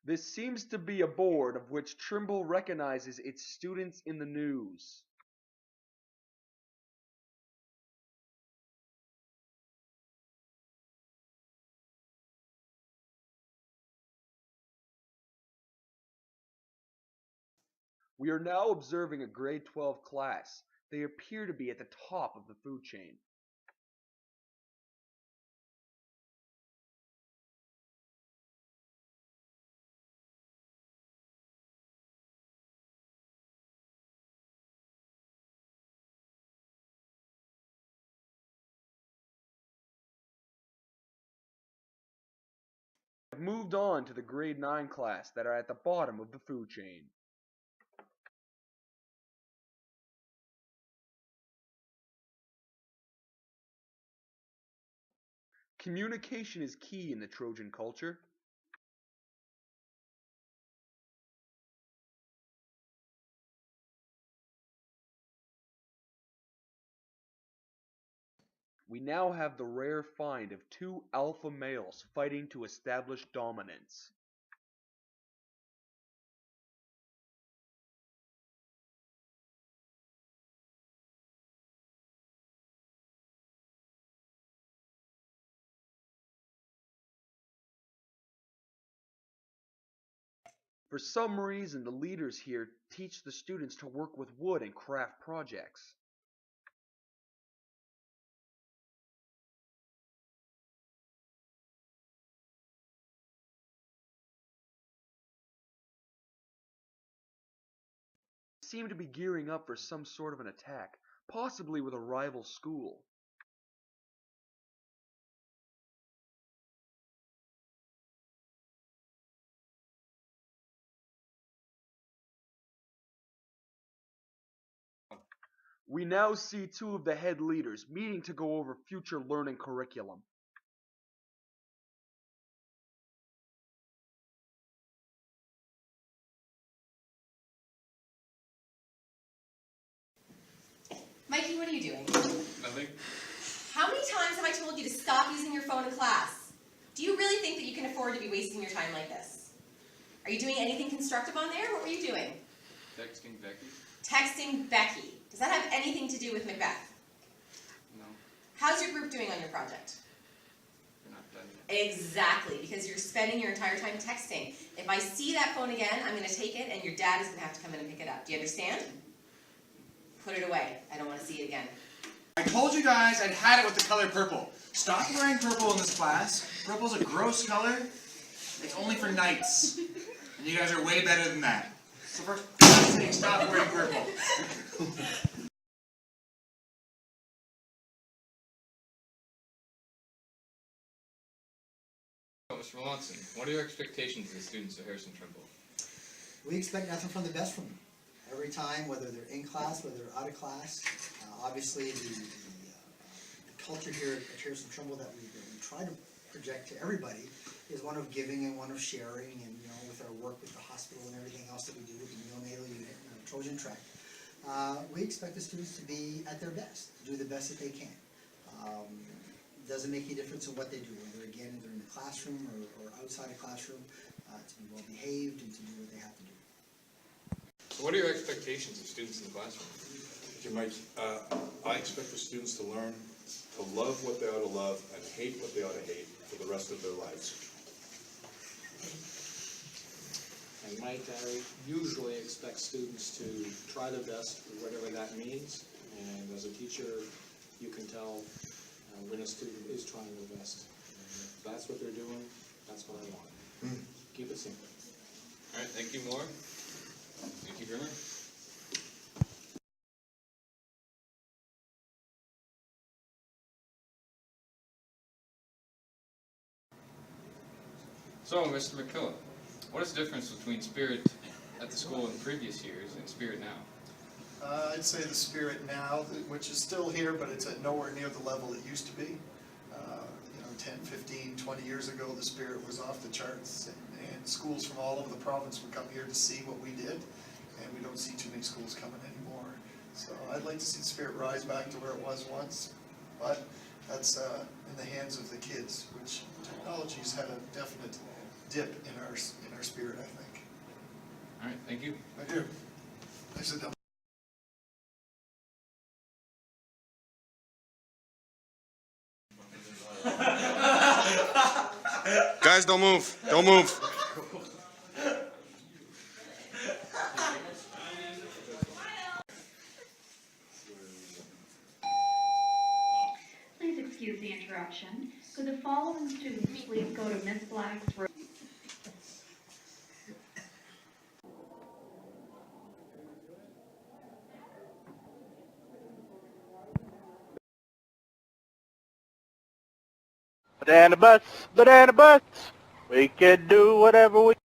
This seems to be a board of which Trimble recognizes its students in the news. We are now observing a grade 12 class. They appear to be at the top of the food chain. Have moved on to the grade 9 class that are at the bottom of the food chain. Communication is key in the Trojan culture. We now have the rare find of two alpha males fighting to establish dominance. For some reason, the leaders here teach the students to work with wood and craft projects. They seem to be gearing up for some sort of an attack, possibly with a rival school. We now see two of the head leaders meeting to go over future learning curriculum. Mikey, what are you doing? Nothing. How many times have I told you to stop using your phone in class? Do you really think that you can afford to be wasting your time like this? Are you doing anything constructive on there? What were you doing? Texting Becky? Texting Becky. Does that have anything to do with Macbeth? No. How's your group doing on your project? You're not done yet. Exactly, because you're spending your entire time texting. If I see that phone again, I'm going to take it, and your dad is going to have to come in and pick it up. Do you understand? Put it away. I don't want to see it again. I told you guys I'd had it with the color purple. Stop wearing purple in this class. Purple's a gross color. It's only for knights. And you guys are way better than that. So for God's sake, stop wearing purple. Mr. Melanson, what are your expectations of the students at Harrison Trimble? We expect nothing from the best from them. Every time, whether they're in class, whether they're out of class. Obviously, the culture here at Harrison Trimble that we try to project to everybody is one of giving and one of sharing, and with our work with the hospital and everything else that we do with the neonatal unit and the Trojan track. We expect the students to be at their best, to do the best that they can. Doesn't make any difference in what they do, whether again they're in the classroom or outside the classroom, to be well behaved and to do what they have to do. So what are your expectations of students in the classroom? Thank you, Mike. I expect the students to learn to love what they ought to love and hate what they ought to hate for the rest of their lives. And Mike, I usually expect students to try their best, whatever that means. And as a teacher, you can tell when a student is trying their best. And if that's what they're doing, that's what I want. Keep it simple. All right, thank you, Moore. Thank you, Grimmer. So, Mr. McCullough, what is the difference between spirit at the school in previous years and spirit now? I'd say the spirit now, which is still here, but it's at nowhere near the level it used to be. 10, 15, 20 years ago, the spirit was off the charts, and schools from all over the province would come here to see what we did, and we don't see too many schools coming anymore. So I'd like to see the spirit rise back to where it was once, but that's in the hands of the kids, which technology's had a definite dip in our spirit, I think. All right, thank you. I do. I said that. Guys, don't move. Don't move. Please excuse the interruption. Could the following students please go to Miss Black's room? Banana butts, we can do whatever we